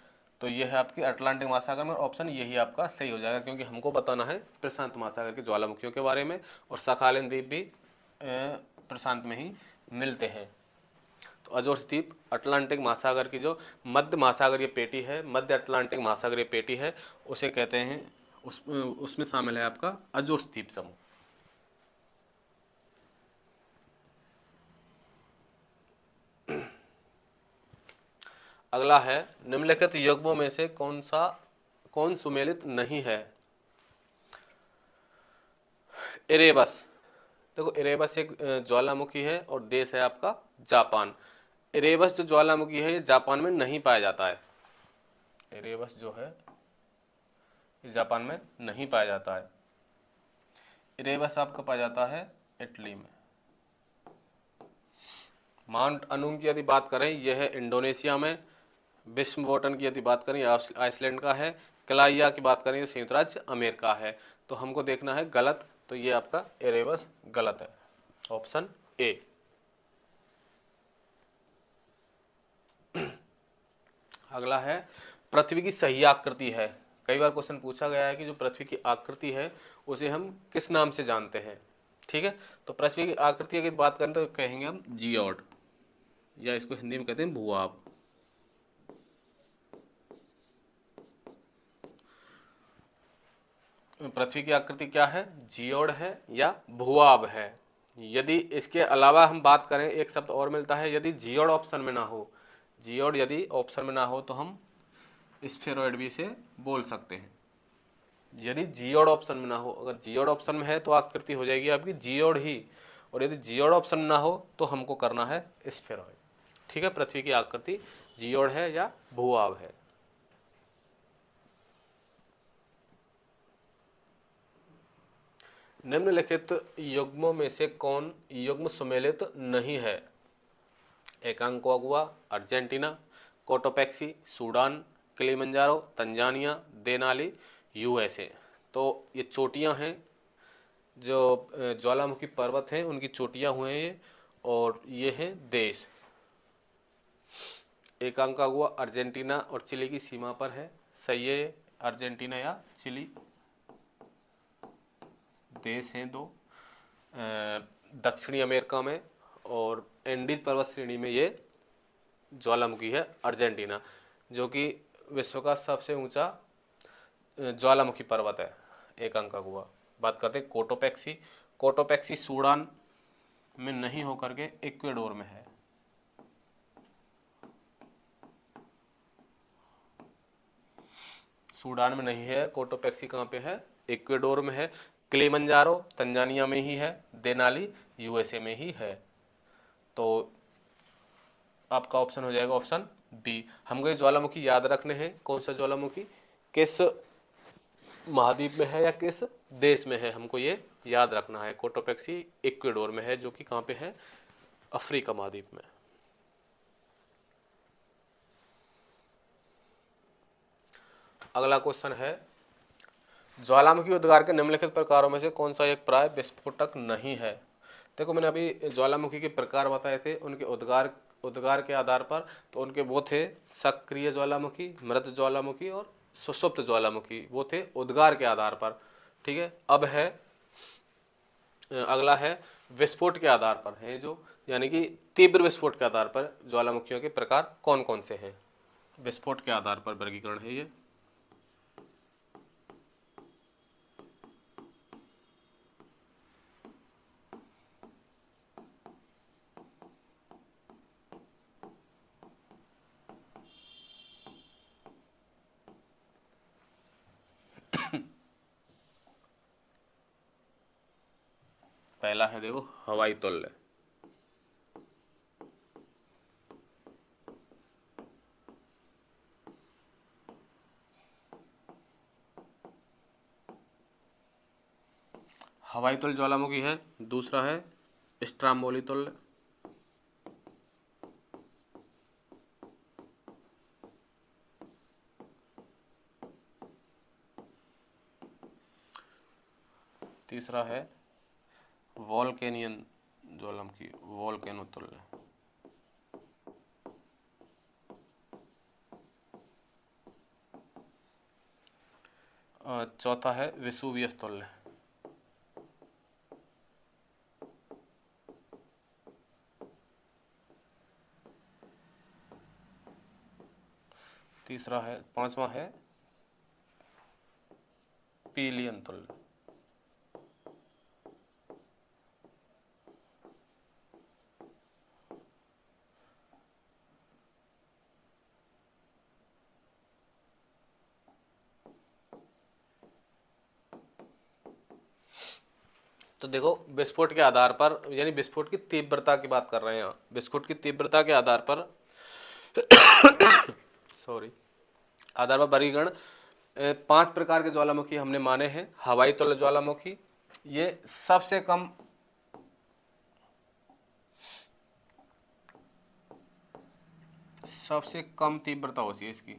तो यह है आपकी अटलांटिक महासागर में, ऑप्शन यही आपका सही हो जाएगा, क्योंकि हमको बताना है प्रशांत महासागर के ज्वालामुखियों के बारे में, और सखालिन द्वीप भी प्रशांत में ही मिलते हैं। तो अजोर्स द्वीप अटलांटिक महासागर की जो मध्य महासागरीय पेटी है, मध्य अटलांटिक महासागरीय पेटी है, उसे कहते हैं, उसमें शामिल है आपका अजोर्स द्वीप समूह। अगला है, निम्नलिखित युग्मों में से कौन सुमेलित नहीं है? इरेबस, देखो इरेबस एक ज्वालामुखी है और देश है आपका जापान। इरेबस जो ज्वालामुखी है ये जापान में नहीं पाया जाता है। इरेबस जो है ये जापान में नहीं पाया जाता है। इरेबस आपका पाया जाता है इटली में। माउंट अनूम की यदि बात करें, यह है इंडोनेशिया में। विस्मवोटन की यदि बात करें, आइसलैंड का है। कलाइया की बात करें, संयुक्त राज्य अमेरिका है। तो हमको देखना है गलत, तो ये आपका इरेबस गलत है, ऑप्शन ए। अगला है, पृथ्वी की सही आकृति है। कई बार क्वेश्चन पूछा गया है कि जो पृथ्वी की आकृति है उसे हम किस नाम से जानते हैं। ठीक है, तो पृथ्वी की आकृति की बात करें तो कहेंगे हम जियोड, या इसको हिंदी में कहते हैं भूआब। पृथ्वी की आकृति क्या है? जियोड है या भूआब है। यदि इसके अलावा हम बात करें, एक शब्द और मिलता है, यदि जियोड ऑप्शन में ना हो, जियोड यदि ऑप्शन में ना हो तो हम स्फेरॉइड भी से बोल सकते हैं। यदि जियोड ऑप्शन में ना हो, अगर जियोड ऑप्शन में है तो आकृति हो जाएगी आपकी जियोड ही, और यदि जियोड ऑप्शन में ना हो तो हमको करना है स्फेरॉइड। ठीक है, पृथ्वी की आकृति जियोड है या भूआब है। निम्नलिखित युग्मों में से कौन युग्म सुमेलित नहीं है? Aconcagua, Argentina, Cotopaxi, Sudan, Kilimanjaro, Tanzania, Denali, USA. तो ये चोटियां हैं, जो ज्वालामुखी पर्वत हैं उनकी चोटियां हुए हैं ये, और ये हैं देश। एकांकागुआ अर्जेंटीना और चिली की सीमा पर है, सही है, अर्जेंटीना या चिली देश हैं दो दक्षिणी अमेरिका में, और एंडीज पर्वत श्रेणी में ये ज्वालामुखी है अर्जेंटीना, जो कि विश्व का सबसे ऊंचा ज्वालामुखी पर्वत है एकांकागुआ। बात करते हैं कोटोपैक्सी। कोटोपैक्सी सूडान में नहीं होकर के इक्वेडोर में है। सूडान में नहीं है कोटोपैक्सी, कहाँ पे है? इक्वेडोर में है। किलिमंजारो तंजानिया में ही है। देनाली यूएसए में ही है। तो आपका ऑप्शन हो जाएगा ऑप्शन बी। हमको ये ज्वालामुखी याद रखने हैं, कौन सा ज्वालामुखी किस महाद्वीप में है या किस देश में है, हमको ये याद रखना है। कोटोपैक्सी इक्वेडोर में है, जो कि कहाँ पे है? अफ्रीका महाद्वीप में। अगला क्वेश्चन है, ज्वालामुखी उद्गार के निम्नलिखित प्रकारों में से कौन सा एक प्राय विस्फोटक नहीं है? देखो मैंने अभी ज्वालामुखी के प्रकार बताए थे उनके उद्गार के आधार पर, तो उनके वो थे सक्रिय ज्वालामुखी, मृत ज्वालामुखी और सुषुप्त ज्वालामुखी, वो थे उद्गार के आधार पर। ठीक है, अब है अगला है विस्फोट के आधार पर है, जो यानी कि तीव्र विस्फोट के आधार पर ज्वालामुखियों के प्रकार कौन कौन से हैं। विस्फोट के आधार पर वर्गीकरण है ये। पहला है देखो हवाई तुल्य। हवाई तुल्य ज्वालामुखी है। दूसरा है स्ट्राम्बोली तुल्य। तीसरा है वोल्केनियन ज्वालामुखी, वोल्केनो तुल्य। चौथा है वेसुवियस तुल्य। तीसरा है, पांचवा है पिलियन तुल्य। तो देखो विस्फोट के आधार पर, यानी विस्फोट की तीव्रता की बात कर रहे हैं यहाँ, विस्फोट की तीव्रता के आधार पर सॉरी आधार पर वर्गीकरण 5 प्रकार के ज्वालामुखी हमने माने हैं। हवाई तुल्य ज्वालामुखी, ये सबसे कम तीव्रता होती है इसकी।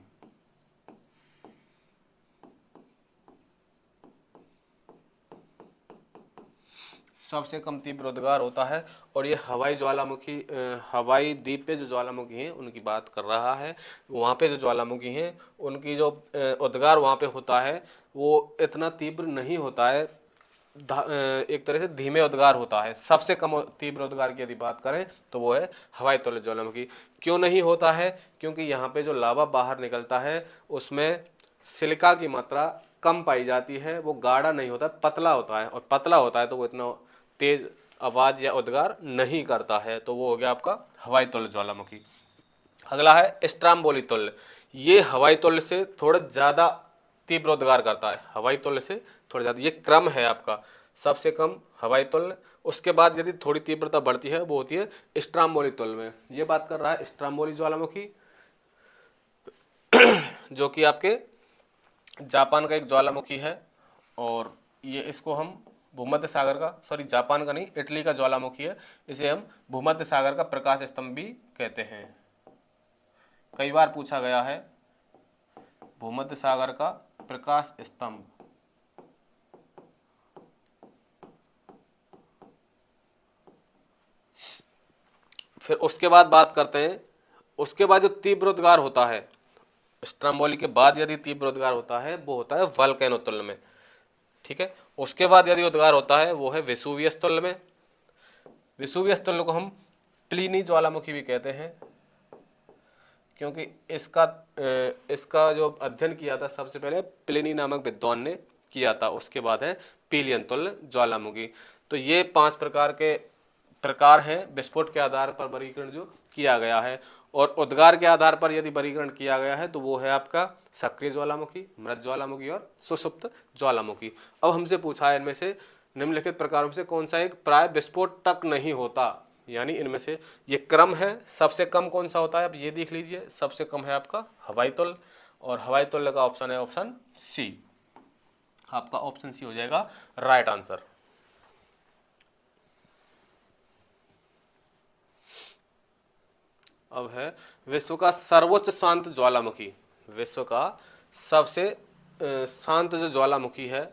सबसे कम तीव्र उद्गार होता है। और ये हवाई ज्वालामुखी, हवाई द्वीप पे जो ज्वालामुखी हैं उनकी बात कर रहा है। वहाँ पे जो ज्वालामुखी हैं उनकी जो उद्गार वहाँ पे होता है वो इतना तीव्र नहीं होता है, एक तरह से धीमे उद्गार होता है। सबसे कम तीव्र उद्गार की यदि बात करें तो वो है हवाई तुल्य ज्वालामुखी। क्यों नहीं होता है? क्योंकि यहाँ पे जो लावा बाहर निकलता है उसमें सिलिका की मात्रा कम पाई जाती है, वो गाढ़ा नहीं होता, पतला होता है, और पतला होता है तो वो इतना तेज आवाज या उद्गार नहीं करता है। तो वो हो गया आपका हवाई तुल्य ज्वालामुखी। अगला है स्ट्राम्बोली तुल्य। ये हवाई तुल्य से थोड़ा ज्यादा तीव्र उद्गार करता है, हवाई तुल्य से थोड़ा ज्यादा। ये क्रम है आपका, सबसे कम हवाई तुल्य, उसके बाद यदि थोड़ी तीव्रता बढ़ती है वो होती है स्ट्राम्बोली तुल्य में। ये बात कर रहा है स्ट्राम्बोली ज्वालामुखी, जो कि आपके जापान का एक ज्वालामुखी है। और ये इसको हम भूमध्य सागर का, सॉरी जापान का नहीं, इटली का ज्वालामुखी है। इसे हम भूमध्य सागर का प्रकाश स्तंभ भी कहते हैं। कई बार पूछा गया है भूमध्य सागर का प्रकाश स्तंभ। फिर उसके बाद बात करते हैं, उसके बाद जो तीव्र उद्गार होता है स्ट्राम्बोली के बाद, यदि तीव्र उद्गार होता है वो होता है वोल्केनो तुल्य में। ठीक है, उसके बाद यदि उद्गार होता है वो है वेसुवियस तुल्य में। वेसुवियस तुल्य को हम प्लिनी ज्वालामुखी भी कहते हैं, क्योंकि इसका जो अध्ययन किया था सबसे पहले प्लिनी नामक विद्वान ने किया था। उसके बाद है पिलियन तुल्य ज्वालामुखी। तो ये 5 प्रकार हैं विस्फोट के आधार पर वर्गीकरण जो किया गया है। और उद्गार के आधार पर यदि वर्गीकरण किया गया है तो वो है आपका सक्रिय ज्वालामुखी, मृत ज्वालामुखी और सुषुप्त ज्वालामुखी। अब हमसे पूछा है इनमें से निम्नलिखित प्रकारों में से कौन सा एक प्राय विस्फोट तक नहीं होता, यानी इनमें से ये क्रम है, सबसे कम कौन सा होता है आप ये देख लीजिए। सबसे कम है आपका हवाई तुल्य, और हवाई तुल्य का ऑप्शन है ऑप्शन सी। आपका ऑप्शन सी हो जाएगा राइट आंसर। अब है विश्व का सर्वोच्च शांत ज्वालामुखी। विश्व का सबसे शांत जो ज्वालामुखी है,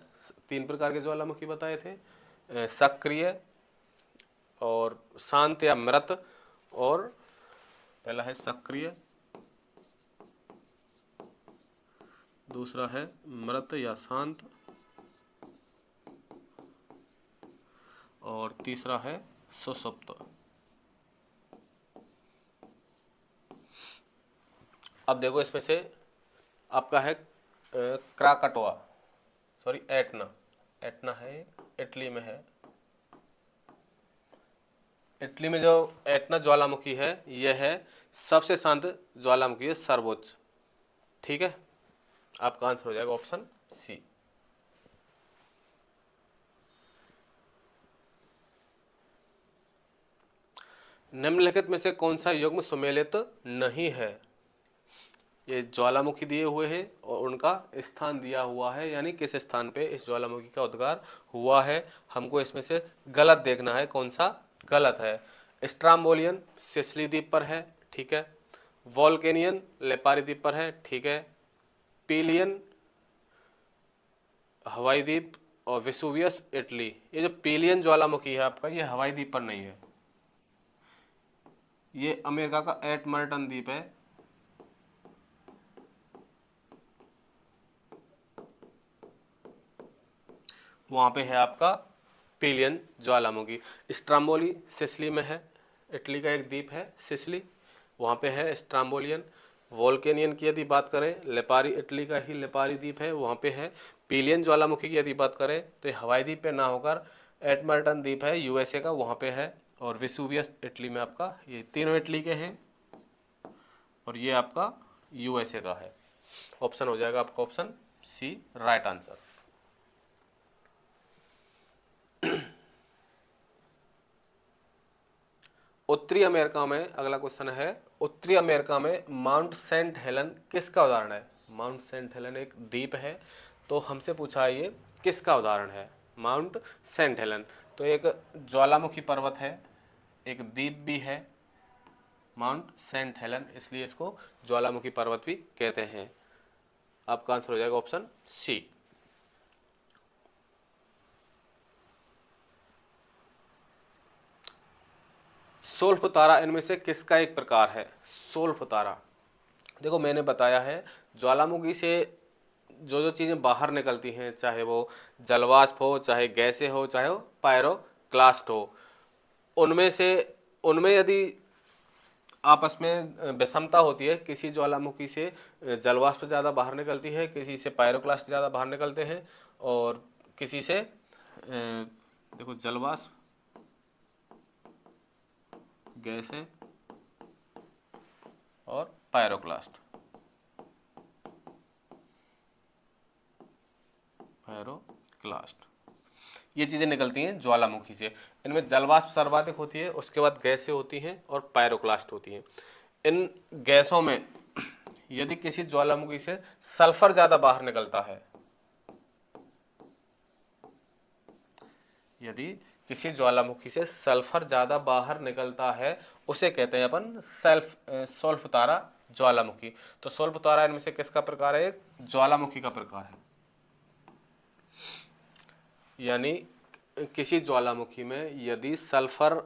3 प्रकार के ज्वालामुखी बताए थे, सक्रिय और शांत या मृत, और पहला है सक्रिय, दूसरा है मृत या शांत, और तीसरा है सुषुप्त। अब देखो इसमें से आपका है क्राकाटोआ, सॉरी एटना, एटना है इटली में है। इटली में जो एटना ज्वालामुखी है यह है सबसे शांत ज्वालामुखी है, सर्वोच्च। ठीक है, आपका आंसर हो जाएगा ऑप्शन सी। निम्नलिखित में से कौन सा युग्म सुमेलित नहीं है? ये ज्वालामुखी दिए हुए हैं और उनका स्थान दिया हुआ है, यानी किस स्थान पे इस ज्वालामुखी का उद्गार हुआ है। हमको इसमें से गलत देखना है, कौन सा गलत है। स्ट्राम्बोलियन सिसिली द्वीप पर है, ठीक है। वोल्केनियन लेपारी द्वीप पर है, ठीक है। पीलियन हवाई द्वीप और वेसुवियस इटली। ये जो पीलियन ज्वालामुखी है आपका, ये हवाई द्वीप पर नहीं है, ये अमेरिका का एटमर्टन द्वीप है। वहाँ पे है आपका पीलियन ज्वालामुखी। स्ट्राम्बोली सिसिली में है, इटली का एक द्वीप है सिसिली, वहाँ पे है स्ट्राम्बोलियन। वोल्केनियन की यदि बात करें, लेपारी इटली का ही लेपारी द्वीप है, वहाँ पे है। पीलियन ज्वालामुखी की यदि बात करें तो ये हवाई द्वीप पे ना होकर एटमर्टन द्वीप है यूएसए का, वहाँ पे है। और वेसुवियस इटली में आपका, ये तीनों इटली के हैं और ये आपका यूएसए का है। ऑप्शन हो जाएगा आपका ऑप्शन सी राइट आंसर। उत्तरी अमेरिका में अगला क्वेश्चन है, उत्तरी अमेरिका में माउंट सेंट हेलन किसका उदाहरण है। माउंट सेंट हेलन एक द्वीप है, तो हमसे पूछा है ये किसका उदाहरण है। माउंट सेंट हेलन तो एक ज्वालामुखी पर्वत है, एक द्वीप भी है माउंट सेंट हेलन, इसलिए इसको ज्वालामुखी पर्वत भी कहते हैं। आपका आंसर हो जाएगा ऑप्शन सी। सोल्फ तारा इनमें से किसका एक प्रकार है। सोल्फ तारा, देखो मैंने बताया है ज्वालामुखी से जो जो चीज़ें बाहर निकलती हैं, चाहे वो जलवाष्प हो, चाहे गैसें हो, चाहे वो पायरोक्लास्ट हो, उनमें से उनमें यदि आपस में विषमता होती है, किसी ज्वालामुखी से जलवाष्प ज़्यादा बाहर निकलती है, किसी से पायरोक्लास्ट ज़्यादा बाहर निकलते हैं, और किसी से देखो जलवाष्प, गैसें और पायरोक्लास्ट, ये चीज़ें निकलती हैं ज्वालामुखी से। इनमें जलवाष्प सर्वाधिक होती है, उसके बाद गैसें होती हैं और पायरोक्लास्ट होती हैं। इन गैसों में यदि किसी ज्वालामुखी से सल्फर ज़्यादा बाहर निकलता है, यदि किसी ज्वालामुखी से सल्फर ज़्यादा बाहर निकलता है, उसे कहते हैं अपन सोल्फ तारा ज्वालामुखी। तो सोल्फ तारा इनमें से किसका प्रकार है, एक ज्वालामुखी का प्रकार है। यानी किसी ज्वालामुखी में यदि सल्फर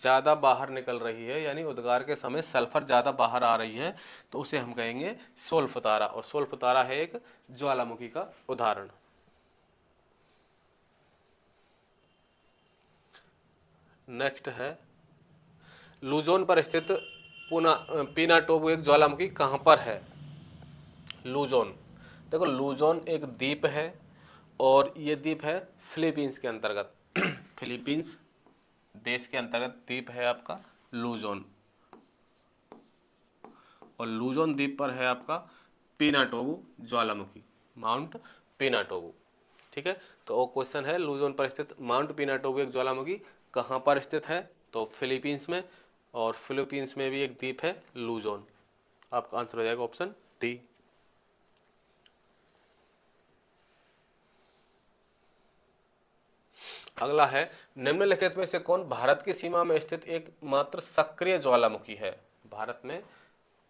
ज़्यादा बाहर निकल रही है, यानी उद्गार के समय सल्फर ज़्यादा बाहर आ रही है, तो उसे हम कहेंगे सोल्फ तारा, और सोल्फ तारा है एक ज्वालामुखी का उदाहरण। नेक्स्ट है, लुजोन पर स्थित पिनाटोबू एक ज्वालामुखी कहाँ पर है। लुजोन, देखो लुजोन एक द्वीप है और ये द्वीप है फिलीपींस के अंतर्गत। फिलीपींस देश के अंतर्गत द्वीप है आपका लुजोन, और लुजोन द्वीप पर है आपका पिनाटोबू ज्वालामुखी, माउंट पिनाटोबू। ठीक है, तो वो क्वेश्चन है लुजोन पर स्थित माउंट पिनाटोबू एक ज्वालामुखी कहाँ पर स्थित है, तो फिलीपींस में, और फिलीपींस में भी एक द्वीप है लुजोन। आपका आंसर हो जाएगा ऑप्शन डी। अगला है, निम्नलिखित में से कौन भारत की सीमा में स्थित एक मात्र सक्रिय ज्वालामुखी है। भारत में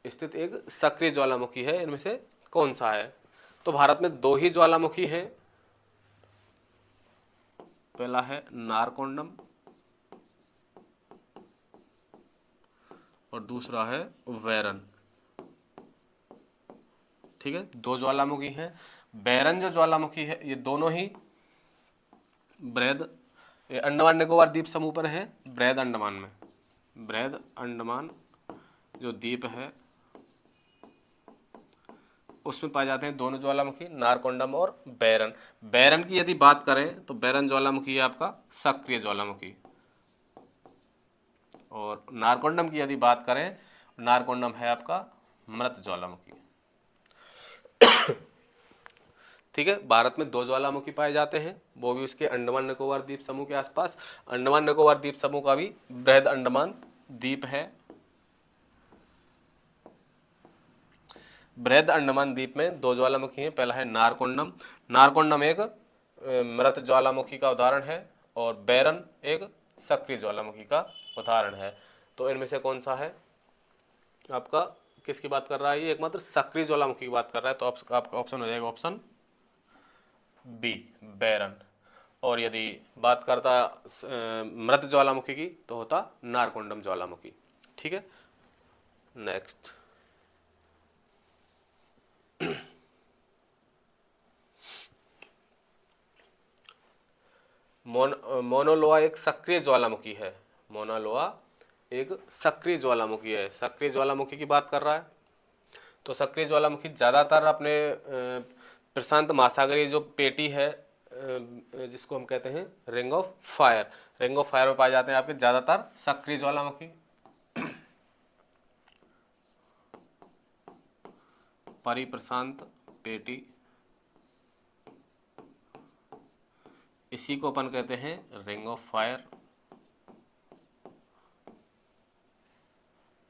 स्थित एक सक्रिय ज्वालामुखी है, इनमें से कौन सा है। तो भारत में दो ही ज्वालामुखी हैं, पहला है नारकोंडम और दूसरा है वैरन। ठीक है, दो ज्वालामुखी हैं। बैरन जो ज्वालामुखी है, ये दोनों ही ये अंडमान निकोबार द्वीप समूह पर है, बृहद अंडमान में। बृहद अंडमान जो द्वीप है उसमें पाए जाते हैं दोनों ज्वालामुखी, नारकोंडम और बैरन। बैरन की यदि बात करें तो बैरन ज्वालामुखी है आपका सक्रिय ज्वालामुखी, और नारकोंडम की यदि बात करें, नारकोंडम है आपका मृत ज्वालामुखी। ठीक है, भारत में दो ज्वालामुखी पाए जाते हैं, वो भी उसके अंडमान निकोबार द्वीप समूह के आसपास। अंडमान निकोबार द्वीप समूह का भी बृहद अंडमान द्वीप है। बृहद अंडमान द्वीप में दो ज्वालामुखी हैं। पहला है नारकोंडम। नारकोंडम एक मृत ज्वालामुखी का उदाहरण है और बैरन एक सक्रिय ज्वालामुखी का उदाहरण है। तो इनमें से कौन सा है आपका, किसकी बात कर रहा है? ये एकमात्र सक्रिय ज्वालामुखी की बात कर रहा है। तो आपका ऑप्शन हो जाएगा ऑप्शन बी, बैरन। और यदि बात करता मृत ज्वालामुखी की तो होता नारकोंडम ज्वालामुखी। ठीक है, नेक्स्ट। मोनोलोआ एक सक्रिय ज्वालामुखी है। मोनोलोआ एक सक्रिय ज्वालामुखी है। सक्रिय ज्वालामुखी की बात कर रहा है। तो सक्रिय ज्वालामुखी ज़्यादातर अपने प्रशांत महासागरीय जो पेटी है, जिसको हम कहते हैं ring of fire, ring of fire में पाए जाते हैं आपके ज़्यादातर सक्रिय ज्वालामुखी। परिप्रशांत पेटी, इसी को अपन कहते हैं ring of fire.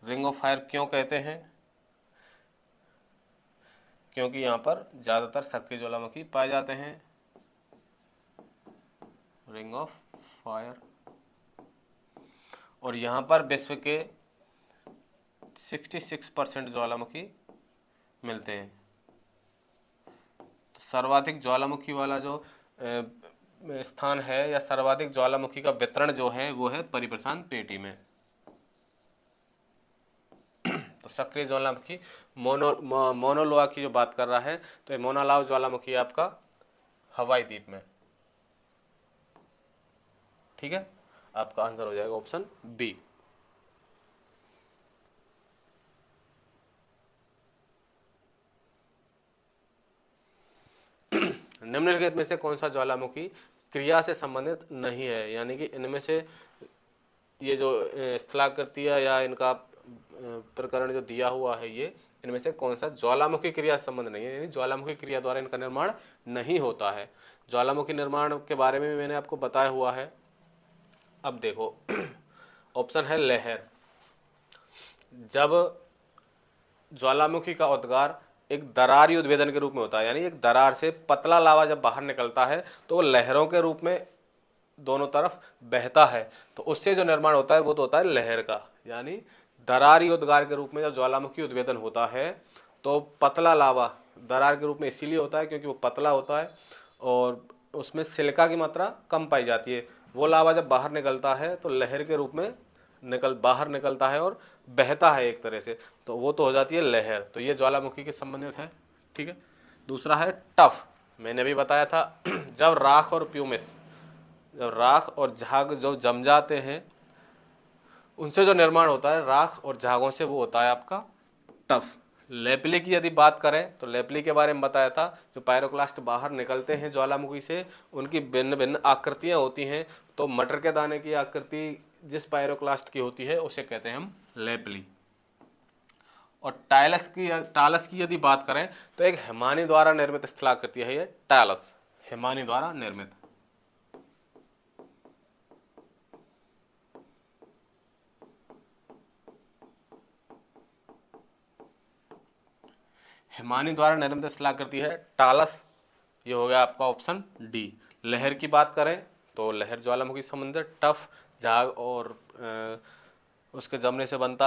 Ring of fire क्यों कहते हैं? क्योंकि यहाँ पर ज़्यादातर सक्रिय ज्वालामुखी पाए जाते हैं। Ring of fire. और यहाँ पर विश्व के 66% ज्वालामुखी मिलते हैं। तो सर्वाधिक ज्वालामुखी वाला जो स्थान है या सर्वाधिक ज्वालामुखी का वितरण जो है वो है परिप्रशांत पेटी में। तो सक्रिय ज्वालामुखी मोनोलोआ की जो बात कर रहा है, तो ये मोनालाव ज्वालामुखी आपका हवाई द्वीप में। ठीक है, आपका आंसर हो जाएगा ऑप्शन बी। निम्नलिखित में से कौन सा ज्वालामुखी क्रिया से संबंधित नहीं है? यानी कि इनमें से ये जो स्थलाकृतियाँ या इनका प्रकरण जो दिया हुआ है, ये इनमें से कौन सा ज्वालामुखी क्रिया से संबंध नहीं है, यानी ज्वालामुखी क्रिया द्वारा इनका निर्माण नहीं होता है। ज्वालामुखी निर्माण के बारे में भी मैंने आपको बताया हुआ है। अब देखो ऑप्शन है लहर। जब ज्वालामुखी का उद्गार एक दरारी उद्भेदन के रूप में होता है, यानी एक दरार से पतला लावा जब बाहर निकलता है तो वो लहरों के रूप में दोनों तरफ बहता है, तो उससे जो निर्माण होता है वो तो होता है लहर का। यानी दरारी उद्गार के रूप में जब ज्वालामुखी उद्भेदन होता है तो पतला लावा दरार के रूप में इसीलिए होता है क्योंकि वो पतला होता है और उसमें सिलिका की मात्रा कम पाई जाती है। वो लावा जब बाहर निकलता है तो लहर के रूप में बाहर निकलता है और बहता है एक तरह से, तो वो तो हो जाती है लहर। तो ये ज्वालामुखी के संबंधित है। ठीक है, दूसरा है टफ। मैंने अभी बताया था जब राख और प्यूमिस, जब राख और झाग जो जम जाते हैं उनसे जो निर्माण होता है राख और झागों से, वो होता है आपका टफ। लेपली की यदि बात करें तो लेपली के बारे में बताया था, जो पायरोक्लास्ट बाहर निकलते हैं ज्वालामुखी से उनकी भिन्न भिन्न आकृतियां होती हैं। तो मटर के दाने की आकृति जिस पायरोक्लास्ट की होती है उसे कहते हैं हम लेपली। और टालस की यदि बात करें तो एक हिमानी द्वारा निर्मित स्थलाकृति है ये टालस, हिमानी द्वारा निर्मित। हिमानी द्वारा निर्मित स्थलाकृति है टालस। ये हो गया आपका ऑप्शन डी। लहर की बात करें तो लहर ज्वालामुखी संबंधित, टफ झाग और उसके जमने से बनता